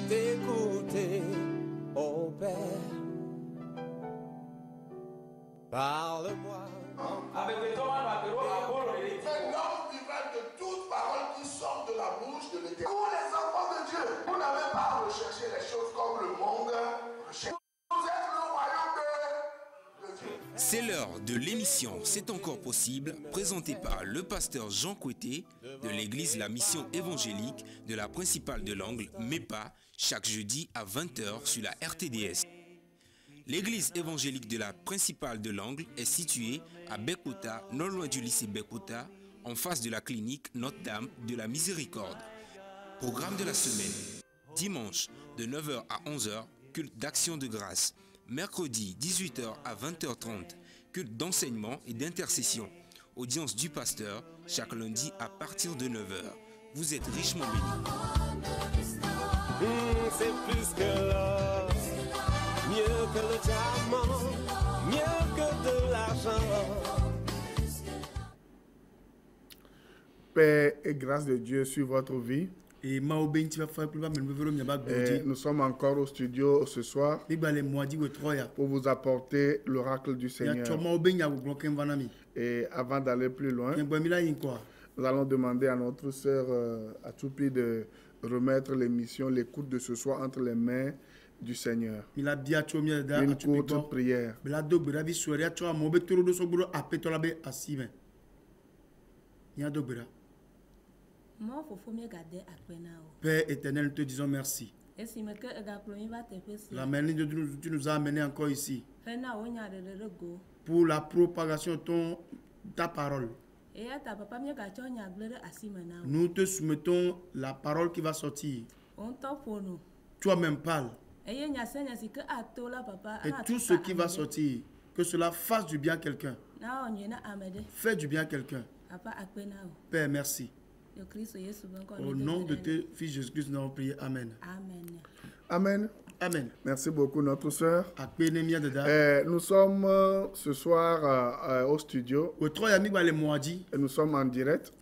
t'écouter, oh Père. Parle-moi. Avec les hommes, c'est l'homme vivant de toute parole qui sort de la bouche de l'Éternel. Vous les enfants de Dieu, vous n'avez pas à rechercher les choses comme le monde recherche. Vous êtes le royaume de Dieu. C'est l'heure de l'émission C'est encore possible, présentée par le pasteur Jean Coueté de l'église La Mission évangélique de la principale de l'Angle, MEPA, chaque jeudi à 20h sur la RTDS. L'église évangélique de la principale de l'Angle est située à Bekota, non loin du lycée Bekota, en face de la clinique Notre-Dame de la Miséricorde. Programme de la semaine. Dimanche de 9h à 11h, culte d'action de grâce. Mercredi 18h à 20h30, culte d'enseignement et d'intercession. Audience du pasteur chaque lundi à partir de 9h. Vous êtes richement bénis. C'est plus que l'or, mieux que le diamant, mieux que de l'argent. Paix et grâce de Dieu sur votre vie. Et nous sommes encore au studio ce soir pour vous apporter l'oracle du Seigneur. Et avant d'aller plus loin, nous allons demander à notre sœur Atoupi de remettre l'émission, l'écoute de ce soir entre les mains du Seigneur. Une courte prière. Père éternel, nous te disons merci. La manière dont tu nous as amenés encore ici pour la propagation de ta parole. Nous te soumettons la parole qui va sortir. Toi-même parle. Et tout ce qui va sortir, que cela fasse du bien à quelqu'un. Fais du bien à quelqu'un. Père, merci. Au nom de tes fils Jésus-Christ, nous avons prié. Amen. Amen. Amen. Merci beaucoup, notre sœur. Nous sommes ce soir au studio. Et nous sommes en direct.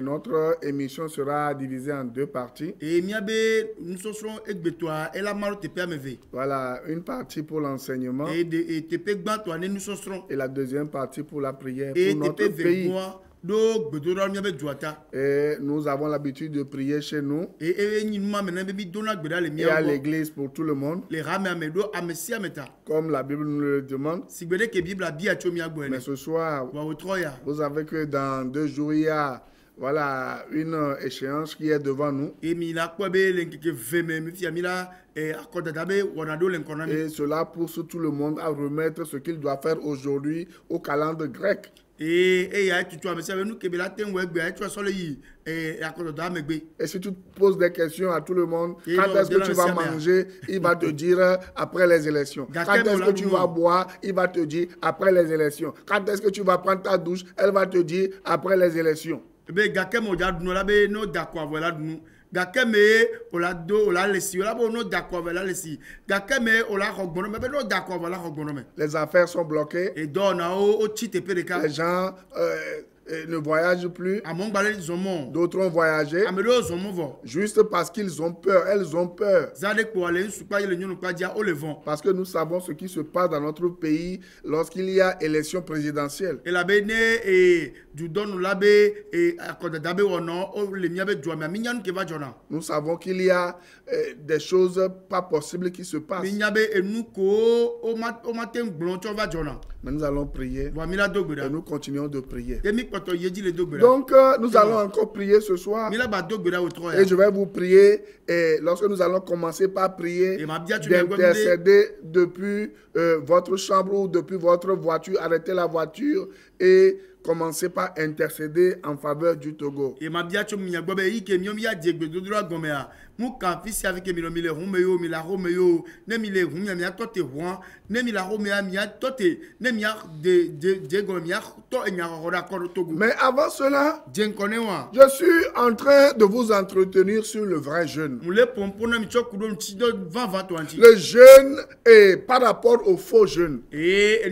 Notre émission sera divisée en deux parties. Voilà, une partie pour l'enseignement. Et la deuxième partie pour la prière pour notre pays. Et nous avons l'habitude de prier chez nous et à l'église pour tout le monde, comme la Bible nous le demande. Mais ce soir, vous savez que dans 2 jours, il y a une échéance qui est devant nous. Et cela pousse tout le monde à remettre ce qu'il doit faire aujourd'hui au calendrier grec. Et si tu poses des questions à tout le monde, quand est-ce que tu vas manger, il va te dire après les élections. Quand est-ce que tu vas boire, il va te dire après les élections. Quand est-ce que tu vas prendre ta douche, elle va te dire après les élections. Gakeme olado olalesi olabo no dakovalesi gakeme ola rogbono mebe no dakovala rogbono me. Les affaires sont bloquées et dona o chite pedeka. Les gens ne voyagent plus. D'autres ont voyagé juste parce qu'ils ont peur. Elles ont peur. Parce que nous savons ce qui se passe dans notre pays lorsqu'il y a élection présidentielle. Nous savons qu'il y a des choses pas possibles qui se passent. Mais nous allons prier et nous continuons de prier. Donc nous allons encore prier ce soir. Et je vais vous prier. Et lorsque nous allons commencer par prier, d'intercéder depuis votre chambre ou depuis votre voiture, arrêtez la voiture et commencez par intercéder en faveur du Togo. Mais avant cela, je suis en train de vous entretenir sur le vrai jeûne. Le jeûne est par rapport au faux jeûne. Et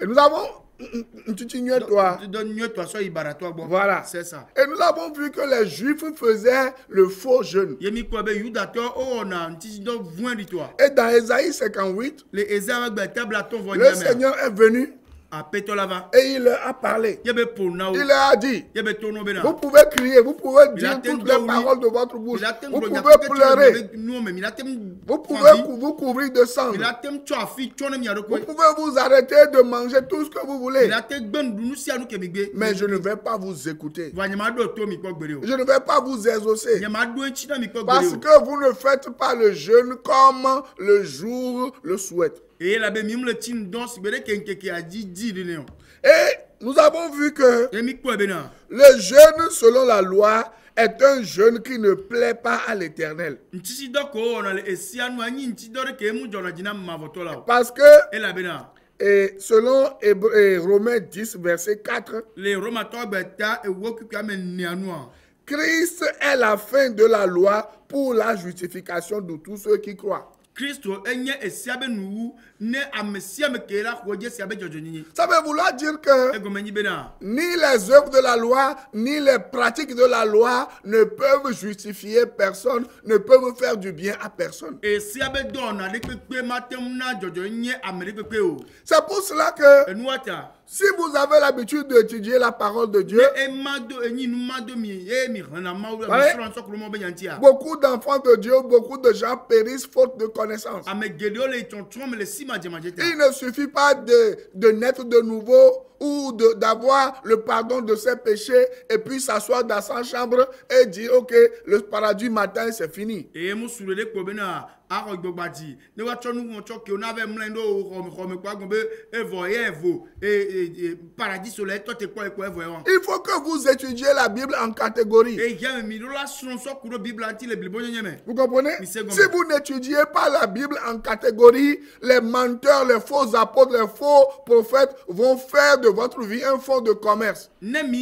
nous avons Voilà. C'est ça. Et nous avons vu que les Juifs faisaient le faux jeûne. Et dans Ésaïe 58, le Seigneur est venu. Et il leur a parlé. Il leur a dit, vous pouvez crier, vous pouvez dire toutes les paroles de votre bouche. Vous pouvez pleurer. Vous pouvez vous couvrir de sang. Vous pouvez vous arrêter de manger tout ce que vous voulez. Mais je ne vais pas vous écouter. Je ne vais pas vous exaucer. Parce que vous ne faites pas le jeûne comme le jour le souhaite. Et nous avons vu que le jeûne selon la loi est un jeûne qui ne plaît pas à l'Éternel. Parce que et selon Romains 10, verset 4, Christ est la fin de la loi pour la justification de tous ceux qui croient. Ça veut vouloir dire que ni les œuvres de la loi, ni les pratiques de la loi ne peuvent justifier personne, ne peuvent faire du bien à personne. C'est pour cela que si vous avez l'habitude d'étudier la parole de Dieu, beaucoup d'enfants de Dieu, beaucoup de gens périssent faute de connaissance. Il ne suffit pas de naître de nouveau ou d'avoir le pardon de ses péchés et puis s'asseoir dans sa chambre et dire ok, le paradis matin c'est fini. Il faut que vous étudiez la Bible en catégorie. Vous comprenez? Si vous n'étudiez pas la Bible en catégorie, les menteurs, les faux apôtres, les faux prophètes vont faire de votre vie un fonds de commerce. Même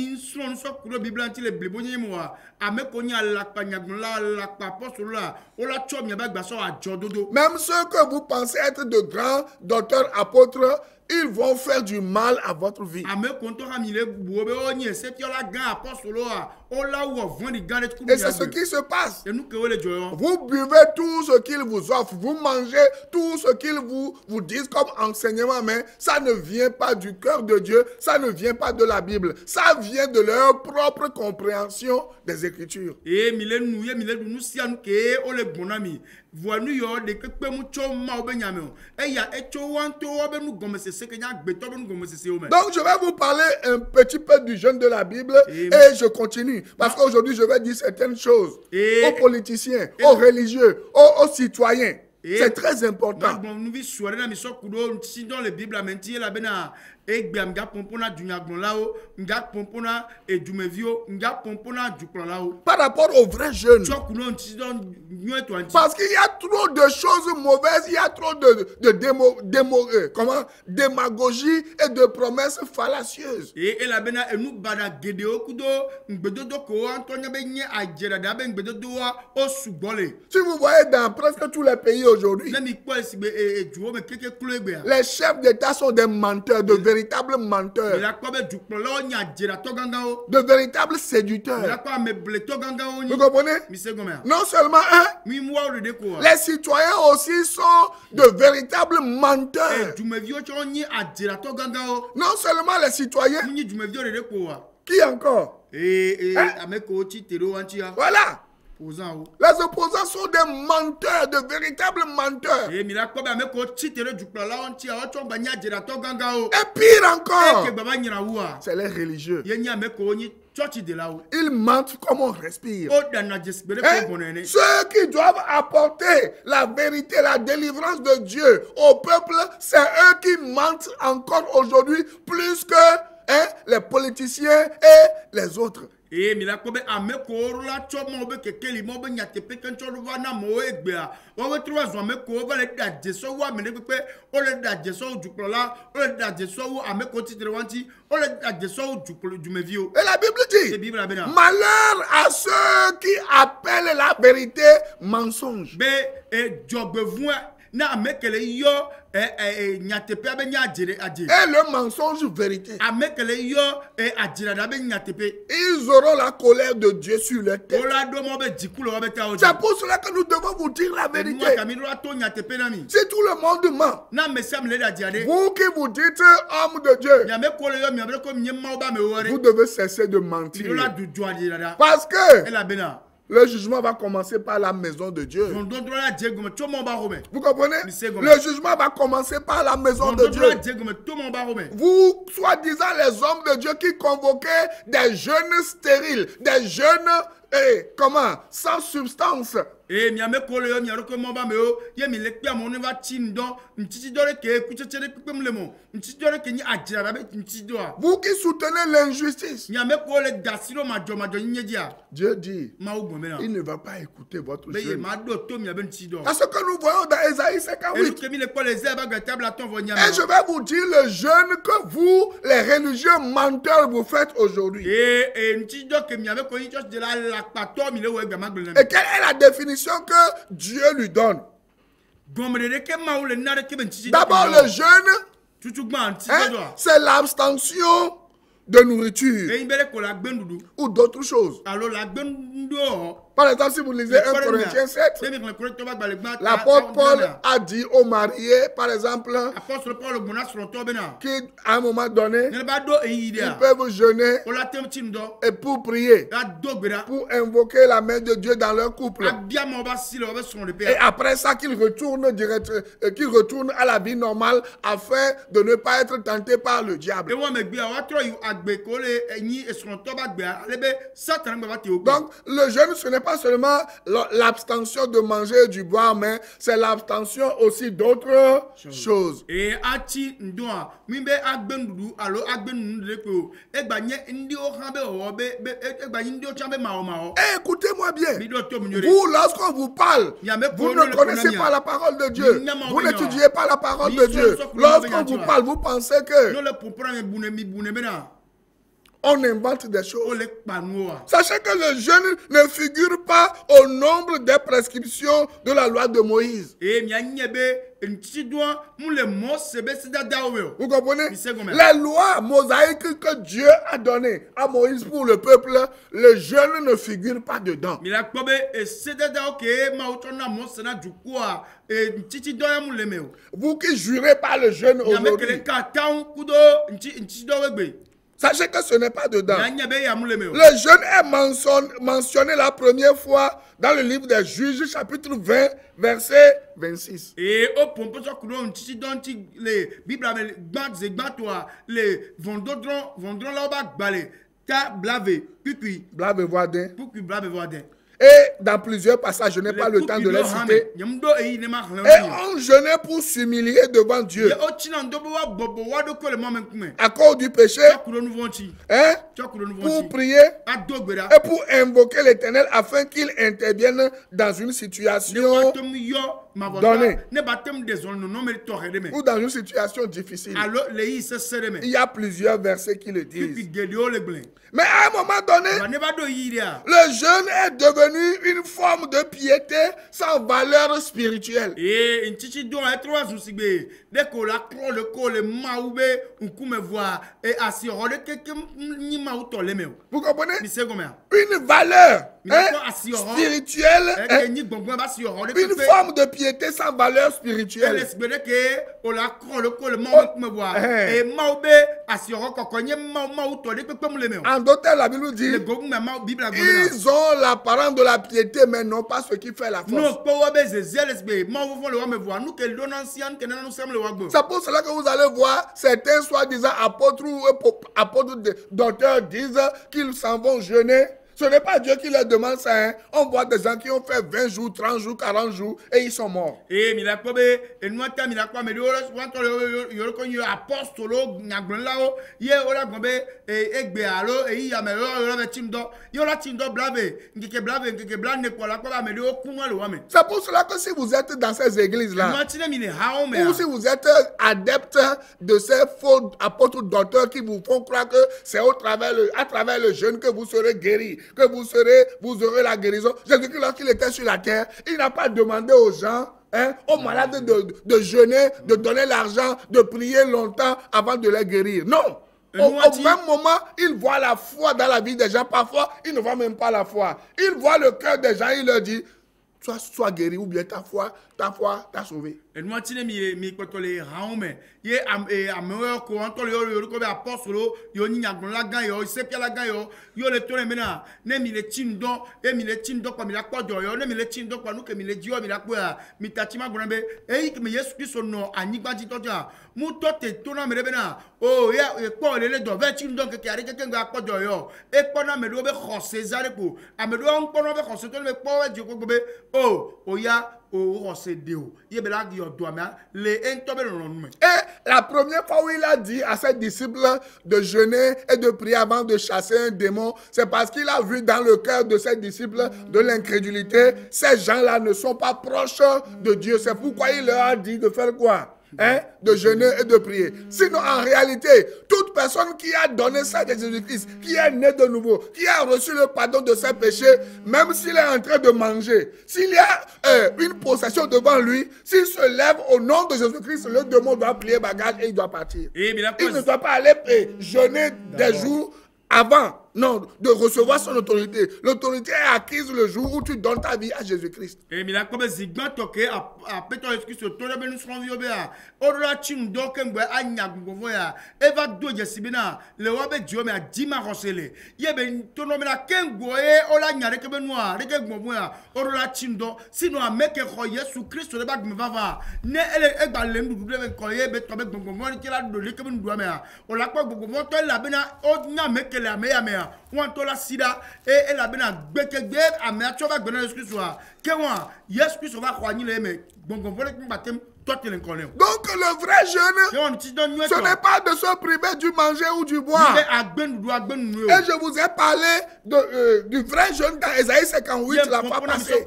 ceux que vous pensez être de grands docteurs apôtres, ils vont faire du mal à votre vie. Et c'est ce qui se passe. Vous buvez tout ce qu'ils vous offrent, vous mangez tout ce qu'ils vous disent comme enseignement, mais ça ne vient pas du cœur de Dieu, ça ne vient pas de la Bible, ça vient de leur propre compréhension des Écritures. Donc je vais vous parler un petit peu du jeûne de la Bible et je continue. Parce qu'aujourd'hui je vais dire certaines choses aux politiciens, aux religieux, aux citoyens. C'est très important. Par rapport au vrai jeûne. Parce qu'il y a trop de choses mauvaises, il y a trop de démagogie et de promesses fallacieuses. Si vous voyez dans presque tous les pays aujourd'hui, les chefs d'État sont des menteurs, de véritables menteurs, de véritables séducteurs. Vous comprenez? Non seulement les citoyens aussi sont de véritables menteurs. Non seulement les citoyens, qui encore? Voilà. Les opposants sont des menteurs, de véritables menteurs. Et pire encore, c'est les religieux. Ils mentent comme on respire. Ceux qui doivent apporter la vérité, la délivrance de Dieu au peuple, c'est eux qui mentent encore aujourd'hui plus que les politiciens et les autres. Et la Bible dit, malheur à ceux qui appellent la vérité mensonge. Et le mensonge vérité. Ils auront la colère de Dieu sur leur tête. C'est pour cela que nous devons vous dire la vérité. Si tout le monde ment, vous qui vous dites homme de Dieu, vous devez cesser de mentir. Parce que le jugement va commencer par la maison de Dieu. Vous comprenez? Le jugement va commencer par la maison de Dieu. Vous, soi-disant les hommes de Dieu qui convoquaient des jeunes stériles, des jeunes, sans substance. Vous qui soutenez l'injustice, Dieu dit, il ne va pas écouter votre jeûne. Parce que nous voyons dans Ésaïe 58. Et je vais vous dire le jeûne que vous, les religieux menteurs, vous faites aujourd'hui. Et quelle est la définition que Dieu lui donne? D'abord, le jeûne, c'est l'abstention de nourriture ou d'autres choses. Par exemple, si vous lisez 1 Corinthiens 7, l'apôtre Paul a dit aux mariés, par exemple, qu'à un moment donné, ils peuvent jeûner et pour prier, pour invoquer la main de Dieu dans leur couple. Et après ça, qu'ils retournent à la vie normale afin de ne pas être tentés par le diable. Donc, le jeûne, ce n'est pas seulement l'abstention de manger et du boire, mais c'est l'abstention aussi d'autres choses. Et écoutez-moi bien, vous, lorsqu'on vous parle, vous ne connaissez pas la parole de Dieu, vous n'étudiez pas la parole de Dieu. Lorsqu'on vous parle, vous pensez que on invente des choses. Sachez que le jeûne ne figure pas au nombre des prescriptions de la loi de Moïse. Vous comprenez? Les lois mosaïques que Dieu a données à Moïse pour le peuple, le jeûne ne figure pas dedans. Vous qui jurez par le jeûne aujourd'hui, sachez que ce n'est pas dedans. Le jeûne est mentionné la première fois dans le livre des Juges, chapitre 20, verset 26. Et dans plusieurs passages, je n'ai pas le temps de les citer. Et on jeûnait pour s'humilier devant Dieu à cause du péché, pour prier et pour invoquer l'Éternel afin qu'il intervienne dans une situation donnée ou dans une situation difficile. Il y a plusieurs versets qui le disent. Mais à un moment donné, le jeûne est devenu une forme de piété sans valeur spirituelle. Vous comprenez? Une valeur spirituelle, une forme de piété sans valeur spirituelle. En d'autres termes, la Bible dit, ils ont l'apparence de la piété, mais non pas ce qui fait la force. C'est pour cela que vous allez voir certains soi-disant apôtres ou docteurs disent qu'ils s'en vont jeûner. Ce n'est pas Dieu qui leur demande ça. Hein. On voit des gens qui ont fait 20 jours, 30 jours, 40 jours et ils sont morts. C'est pour cela que si vous êtes dans ces églises-là, ou si vous êtes adepte de ces faux apôtres docteurs qui vous font croire que c'est à travers le jeûne que vous serez guéris, que vous aurez la guérison. Jésus-Christ, lorsqu'il était sur la terre, il n'a pas demandé aux gens hein, aux malades de jeûner, de donner l'argent, de prier longtemps avant de les guérir. Non. Au même moment, il voit la foi dans la vie des gens. Parfois, il ne voit même pas la foi. Il voit le cœur des gens, il leur dit, sois guéri ou bien ta foi t'a sauvé. Et nous avons mis les rames, il y a un meilleur courant, il y a apostole, il y a un lagan, il y a un lagan, il y a le tour maintenant, nem il est tindon, et il est tindon comme il a quoi d'oyo, nem il est tindon comme nous, comme il est dio, il a quoi, mitatima grambe, et il me yes plus son nom, anibadi toja, moutote, tourna me rebena, oh, il y a quoi, il est dans 20 tindon qui a quelqu'un qui a quoi d'oyo, et pendant me dobe rosé, zarepo, à me dobe encore me rosé, me quoi, du coup, oh, ya. Et la première fois où il a dit à ses disciples de jeûner et de prier avant de chasser un démon, c'est parce qu'il a vu dans le cœur de ses disciples de l'incrédulité. Ces gens-là ne sont pas proches de Dieu. C'est pourquoi il leur a dit de faire quoi? Hein, de jeûner et de prier. Sinon, en réalité, toute personne qui a donné ça de Jésus-Christ, qui est né de nouveau, qui a reçu le pardon de ses péchés, même s'il est en train de manger, s'il y a une possession devant lui, s'il se lève au nom de Jésus-Christ, le démon doit plier bagage et il doit partir. Il ne doit pas aller jeûner des jours avant, non, de recevoir son autorité. L'autorité est acquise le jour où tu donnes ta vie à Jésus-Christ. Et mais là, comme Zigban toqué, à péter excuse sur tout le monde, nous serons vieux. Ora chim dokem boy anya gugovoya. Eva do jesibina. Le wabe Dieu mais a dima rosele. Yebe tono me la kengoye ola nyare ke benwa. Reke gugovoya. Ora chim do. Sinon a meke roye sous Christ le bag me vava. Ne ele egba lendu double koye be tobe gugovoya ki la do le ke ben do me a. Ola kwa gugovoya to la bena o nya meke la me ya me a. La sida et la bena gbekegbe amea tso va gbena Jésus Christ wa kewa Jésus Christ va croire le me bon voler que baptême toi tu l'inconnu. Donc le vrai jeûne ce n'est pas de se priver du manger ou du boire. Et je vous ai parlé du vrai jeûne dans Ésaïe 58 la fois passée. Et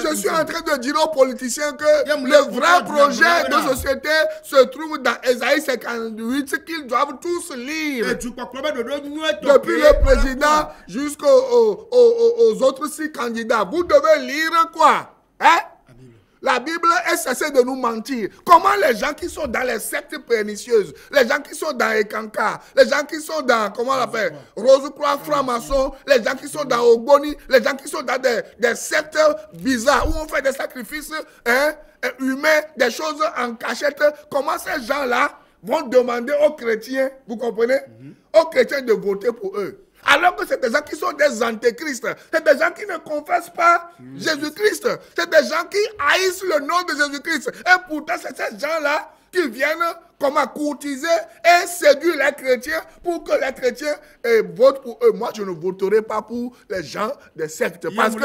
je suis en train de dire aux politiciens que le vrai projet de société se trouve dans Ésaïe 58 qu'ils doivent tous lire. Depuis le président jusqu'aux autres 6 candidats. Vous devez lire quoi? Hein? La Bible est cessée de nous mentir. Comment les gens qui sont dans les sectes pernicieuses, les gens qui sont dans Ekanka, les gens qui sont dans, comment on l'appelle, Rose-Croix, franc-maçon, les gens qui sont dans Ogboni, les gens qui sont dans des sectes bizarres où on fait des sacrifices humains, des choses en cachette, comment ces gens-là vont demander aux chrétiens, vous comprenez, aux chrétiens de voter pour eux? Alors que c'est des gens qui sont des antéchrists. C'est des gens qui ne confessent pas Jésus-Christ. C'est des gens qui haïssent le nom de Jésus-Christ. Et pourtant, c'est ces gens-là qui viennent comme à courtiser et séduire les chrétiens pour que les chrétiens votent pour eux. Moi, je ne voterai pas pour les gens des sectes. Parce que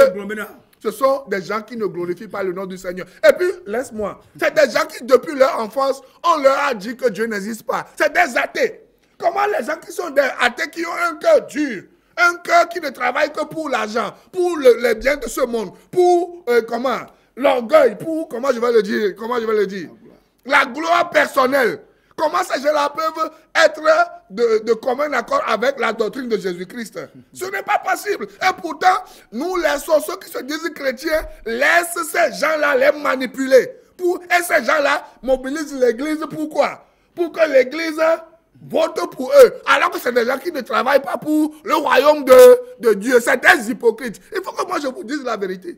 ce sont des gens qui ne glorifient pas le nom du Seigneur. Et puis, laisse-moi. C'est des gens qui, depuis leur enfance, on leur a dit que Dieu n'existe pas. C'est des athées. Comment les gens qui sont des athées, qui ont un cœur dur, un cœur qui ne travaille que pour l'argent, pour les biens de ce monde, pour, l'orgueil, pour, comment je vais le dire, la gloire personnelle. Comment ces gens-là peuvent être de commun accord avec la doctrine de Jésus-Christ? Ce n'est pas possible. Et pourtant, nous laissons ceux qui se disent chrétiens, laissent ces gens-là les manipuler. Et ces gens-là mobilisent l'église pourquoi? Pour que l'église vote pour eux, alors que c'est des gens qui ne travaillent pas pour le royaume de Dieu. C'est des hypocrites. Il faut que moi je vous dise la vérité.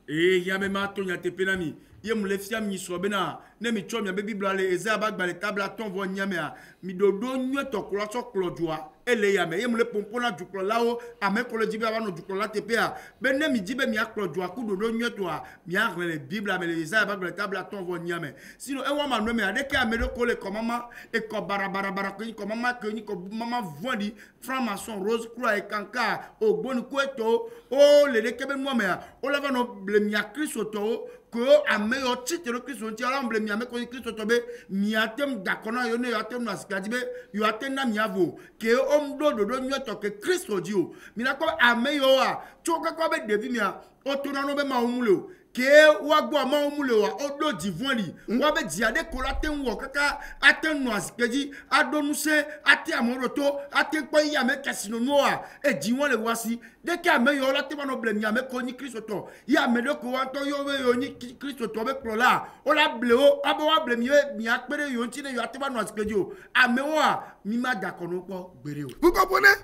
Et il y a même un ton, il y a des pénamis. Il y a des fiam ni sobena. Ne mi chom ya be Bible ale ezaba gba le table ton vo nyamea. Mi dodo nyu to klo so klodua. Ele ya me ye mule pompona du klo lao ame ko le dibe aba no du klo la tepea. Be ne mi dibe mi aklodua ku dodo nyu to a mi a le Bible ame le ezaba gba le table ton vo nyame. Sino e wa ma no me ade ke ame ko le komama e ko barabara ko mama ke ni ko mama vondi franc-maçon rose croix e kanka o boni ko eto o le de kebe mo me a o la va no ble mi akristo to que a meilleur titre le Christ on tient l'emblème mi a ko Christ tobe mi atem dakona yo ne atem na skadibe yo atem na mi avo que om do nyoto que Christ dio mi na ko a meilleur a choka ko be devi mi a o to na no be ma umule ke wa gbo ma omule wa odo divonli wa be diade ko la ten wo kaka aten no asikeji adonu se ati amoroto aten po ya me kasino noa e diwon le wasi de ke ame yo la te ma no blemi ame ko ni Kristo to ya me de ko wa to yo we yo ni Kristo to be klo la o la ble o abo wa blemi mi akpere yo ntine yo ati ma no asikeji o ame wa mi ma dakono po gbere o. Vous comprenez?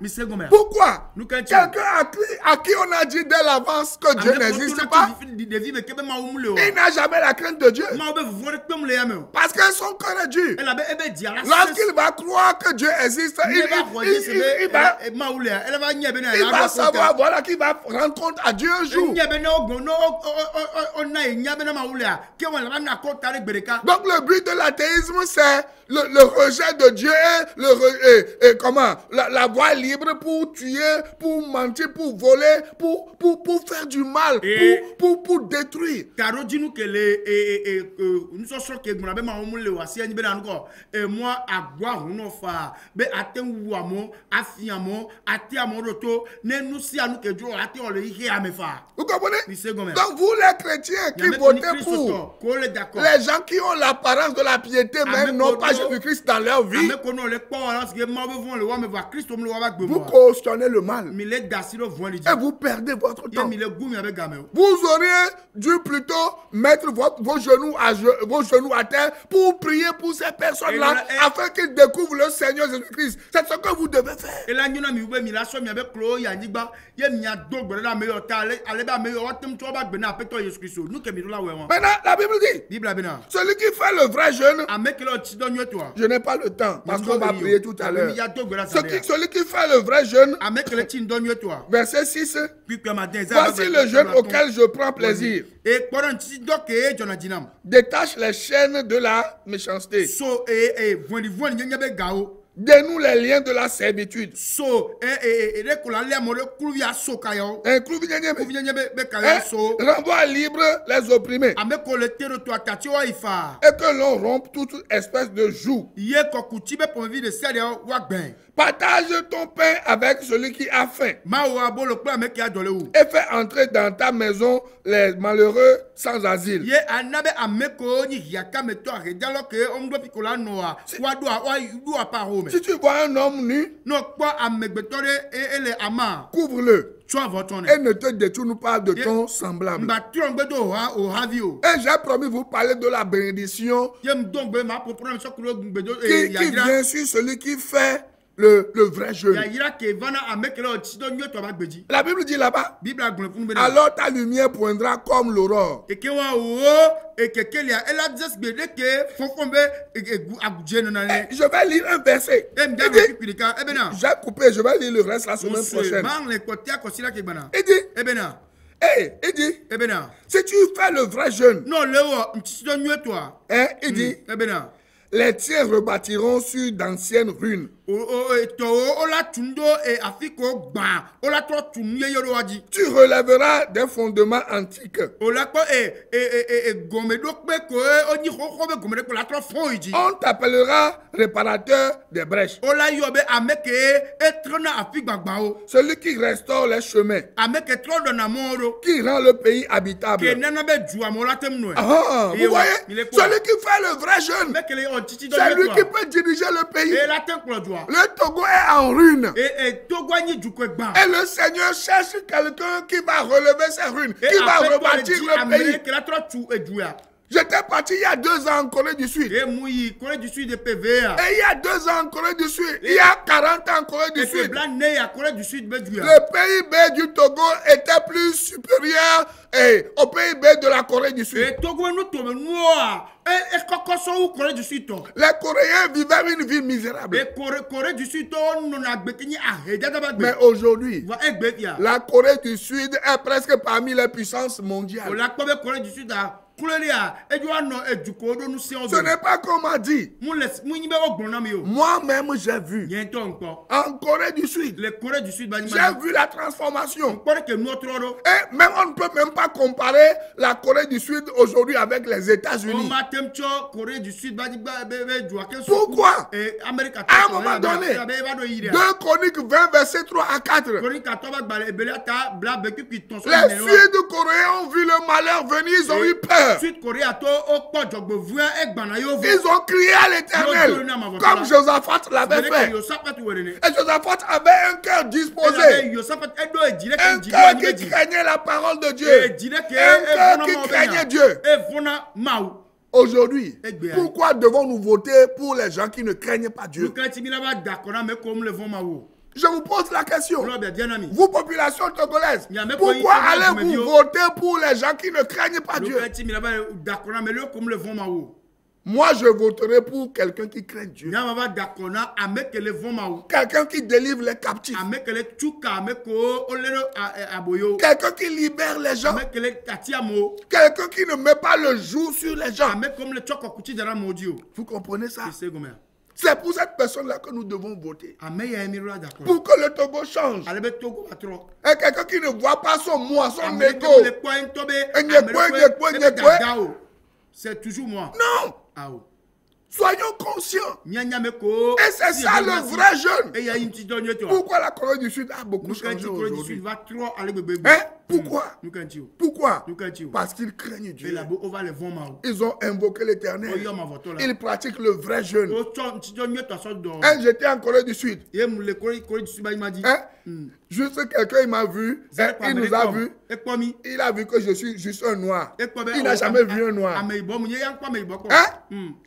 Pourquoi? Quelqu'un à qui on a dit dès l'avance que Dieu n'existe pas, il n'a jamais la crainte de Dieu. Parce que son cœur est dur. Lorsqu'il va croire que Dieu existe, il va savoir, voilà, qu'il va rendre compte à Dieu un jour. Donc le but de l'athéisme, c'est le rejet de Dieu, la voie libre pour tuer, pour mentir, pour voler, pour faire du mal, pour détruire. Vous comprenez? Donc vous les chrétiens qui votez pour les gens qui ont l'apparence de la piété même n'ont pas Jésus-Christ dans leur vie, vous cautionnez le mal et vous perdez votre temps. Vous auriez dû plutôt mettre vos genoux à terre pour prier pour ces personnes-là afin qu'ils découvrent le Seigneur Jésus-Christ. C'est ce que vous devez faire. Maintenant, la Bible dit, celui qui fait le vrai jeûne, je n'ai pas le temps parce qu'on va prier tout à l'heure. Celui qui fait le vrai jeûne, verset 6, voici le jeûne auquel je prends plaisir. Détache les chaînes de la méchanceté. Dénoue les liens de la servitude. Renvoie libre les opprimés. Et que l'on rompe toute espèce de joug. Partage ton pain avec celui qui a faim. Et fais entrer dans ta maison les malheureux sans asile. Si tu vois un homme nu, couvre-le. Et ne te détourne pas de ton semblable. Et j'ai promis vous parler de la bénédiction qui vient sur celui qui fait le vrai jeûne. La Bible dit là-bas, alors ta lumière poindra comme l'aurore. Je vais lire un verset. J'ai coupé, je vais lire le reste la semaine prochaine. Il dit, si tu fais le vrai jeûne, il dit, les tiens rebâtiront sur d'anciennes ruines. Tu relèveras des fondements antiques. On t'appellera réparateur des brèches. Celui qui restaure les chemins, qui rend le pays habitable. Vous voyez, celui qui fait le vrai jeûne, c'est lui qui peut diriger le pays. Le Togo est en ruine. Et le Seigneur cherche quelqu'un qui va relever ces ruines, qui va rebâtir le pays. J'étais parti il y a 2 ans en Corée du Sud. Et il y a 2 ans en Corée du Sud, il y a 40 ans en Corée du Sud, le PIB du Togo était plus supérieur au PIB de la Corée du Sud. Les Coréens vivaient une vie misérable. Mais aujourd'hui, la Corée du Sud est presque parmi les puissances mondiales. Ce n'est pas comme on a dit. Moi-même, j'ai vu. En Corée du Sud. J'ai vu la transformation. Et même on ne peut même pas comparer la Corée du Sud aujourd'hui avec les États-Unis. Pourquoi? À un moment donné, 2 Chroniques 20, versets 3 à 4. Les Sud-Coréens ont vu le malheur venir, ils ont eu peur. Ils ont crié à l'Éternel, comme Josaphat l'avait fait. Et Josaphat avait un cœur disposé, un cœur qui craignait la parole de Dieu, un cœur qui craignait Dieu. Aujourd'hui, pourquoi devons-nous voter pour les gens qui ne craignent pas Dieu? Je vous pose la question. Vous, population togolaise, pourquoi allez-vous voter pour les gens qui ne craignent pas Dieu? Moi, je voterai pour quelqu'un qui craint Dieu. Quelqu'un qui délivre les captifs. Quelqu'un qui libère les gens. Quelqu'un qui ne met pas le joug sur les gens. Vous comprenez ça? C'est pour cette personne-là que nous devons voter. Pour que le Togo change. Et quelqu'un qui ne voit pas son moi, son égo. C'est toujours moi. Non. Soyons conscients. Et c'est ça le vrai jeune. Pourquoi la Corée du Sud a beaucoup changé aujourd'hui? Pourquoi? Pourquoi? Parce qu'ils craignent Dieu. Ils ont invoqué l'Éternel. Ils pratiquent le vrai jeûne. J'étais en Corée du Sud. Juste quelqu'un il m'a vu, il nous a vu, il a vu que je suis juste un noir. Il n'a jamais vu un noir.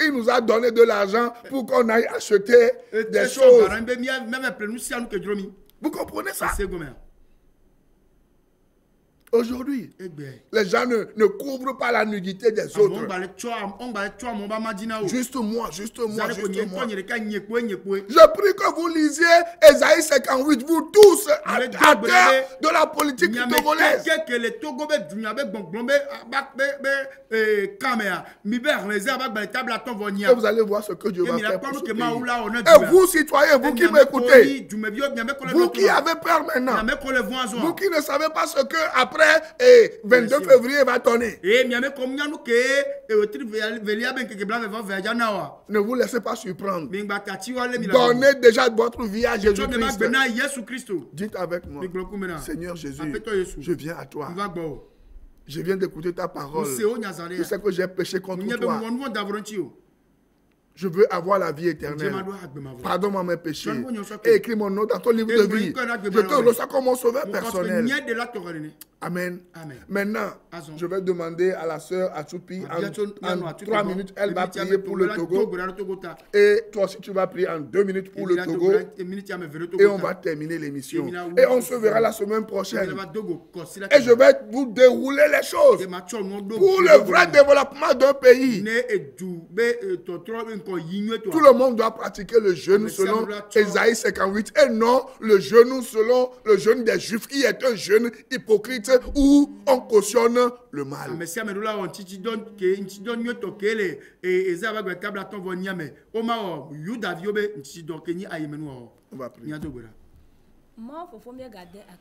Il nous a donné de l'argent pour qu'on aille acheter des choses. Vous comprenez ça? Aujourd'hui, les gens ne couvrent pas la nudité des autres. Juste moi. Je prie que vous lisiez Ésaïe 58, vous tous, à terre de la politique togolaise. Et vous allez voir ce que Dieu va faire pour ce pays. Et vous, citoyens, vous qui m'écoutez, vous qui avez peur maintenant, vous qui ne savez pas ce que après 22 février va donner. Ne vous laissez pas surprendre. Donnez déjà votre vie à Jésus-Christ. Dites avec moi, Seigneur Jésus, je viens à toi. Je viens d'écouter ta parole. Je sais que j'ai péché contre toi. Je veux avoir la vie éternelle. Pardonne-moi mes péchés. Et écris mon nom dans ton livre de vie. Je te reçois comme mon sauveur personnel. Amen. Maintenant, je vais demander à la sœur Atsupi en 3 minutes, elle va prier pour le Togo. Et toi aussi, tu vas prier en 2 minutes pour le Togo. Et on va terminer l'émission. Et on se verra la semaine prochaine. Et je vais vous dérouler les choses pour le vrai développement d'un pays. Tout le monde doit pratiquer le jeûne selon Ésaïe 58 et non le jeûne selon le jeûne des Juifs qui est un jeûne hypocrite où on cautionne le mal. On va prier.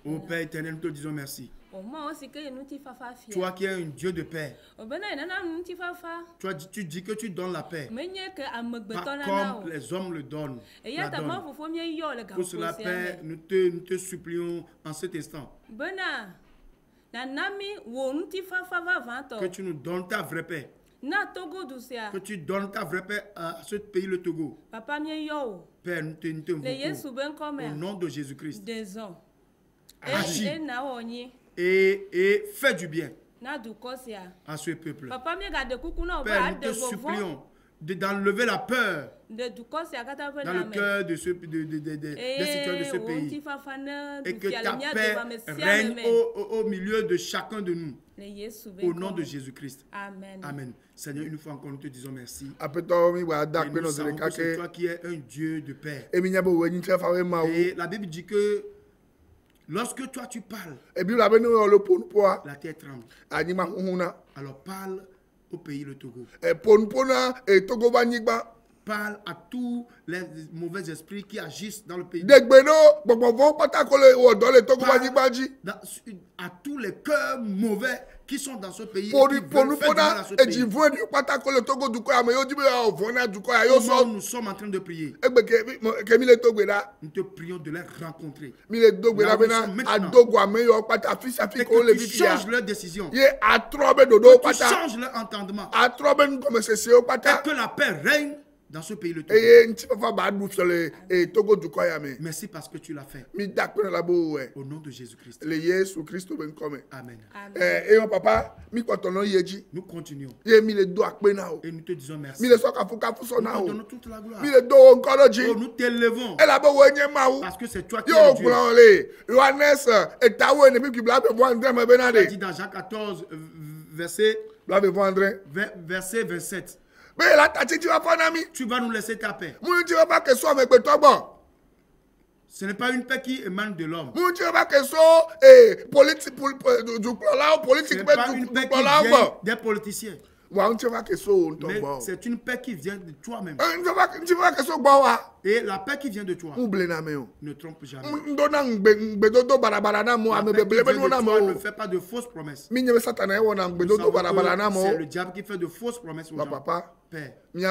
Ô Père éternel, nous te disons merci. Toi qui es un Dieu de paix. Tu dis que tu donnes la paix. Pas comme les hommes le donnent. Pour cela, Père, nous te supplions en cet instant. Que tu nous donnes ta vraie paix. Que tu donnes ta vraie paix à ce pays, le Togo. Père, nous t'invoquons au nom de Jésus-Christ. Agis et fais du bien à ce peuple. Père, nous te supplions d'enlever la peur dans le cœur de citoyens de ce pays et que ta paix règne au milieu de chacun de nous. Au nom de Jésus-Christ. Amen. Seigneur, une fois encore, nous te disons merci. Et nous savons que c'est toi qui es un Dieu de paix. Et la Bible dit que lorsque toi tu parles, la terre tremble. Alors parle au pays le Togo. Ponpona et Togo Banigba. Parle à tous les mauvais esprits qui agissent dans le pays. À tous les cœurs mauvais qui sont dans ce pays. Comment nous sommes en train de prier. Nous te prions de les rencontrer. Et que tu changes leur décision. Que tu changes leur entendement. Et que la paix règne dans ce pays le Togo. Merci parce que tu l'as fait. Au nom de Jésus-Christ. Amen. Nous continuons. Et nous te disons merci. Nous te donnons toute la gloire. Oh, nous t'élevons. Parce que c'est toi qui es Dieu. Il a dit dans Jean 14, verset 27. Tu vas nous laisser ta paix. Ce n'est pas une paix qui émane de l'homme. Ce n'est pas une paix qui vient des politiciens. Mais c'est une paix qui vient de toi-même. Et la paix qui vient de toi ne trompe jamais. Ne fais pas de fausses promesses. C'est le diable qui fait de fausses promesses aux gens. Père, nous,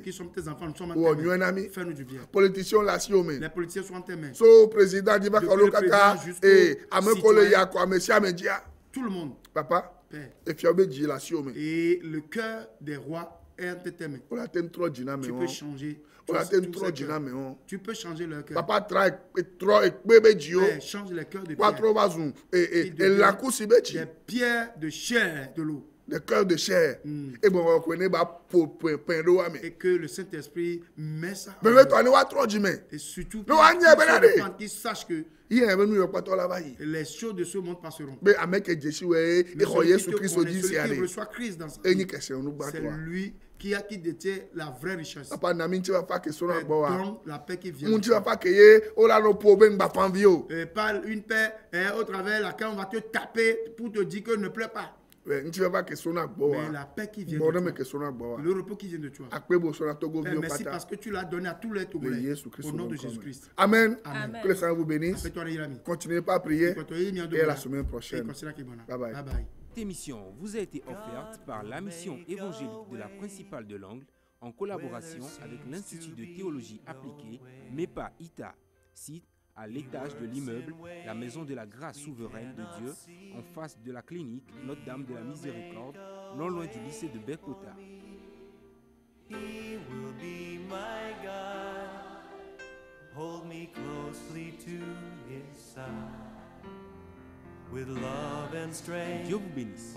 qui sommes tes enfants, nous sommes en tes mains. Fais-nous du bien. Les politiciens sont en tes mains. Tout le monde. Papa. Père. Et le cœur des rois est entre tes mains. Tu peux changer. Tu peux changer leur cœur. Papa, change les cœurs de pierre. Des pierres de chair de l'eau. Des cœurs de chair. Et que le Saint-Esprit met ça. Et surtout qu'ils sachent que les choses de ce monde passeront. Celui qui reçoit Christ dans sa vie, c'est lui qui détient la vraie richesse. Donc la paix qui vient. Pas une paix au travers laquelle on va te taper pour te dire que ne pleure pas. Mais la paix qui vient de toi, le repos qui vient de toi. Père, merci parce que tu l'as donné à tous les Togolais. Au nom de Jésus-Christ. Amen. Amen. Que le Seigneur vous bénisse. Continuez pas à prier. Et à la semaine prochaine. Bye bye. Cette émission vous a été offerte par la mission évangélique de la principale de l'Angle en collaboration avec l'Institut de théologie appliquée MEPA ITA, site à l'étage de l'immeuble La Maison de la Grâce Souveraine de Dieu, en face de la clinique Notre-Dame de la Miséricorde, non loin du lycée de Bekota. He will be my God. Hold me closely to his side. With love and strength. Dieu vous bénisse.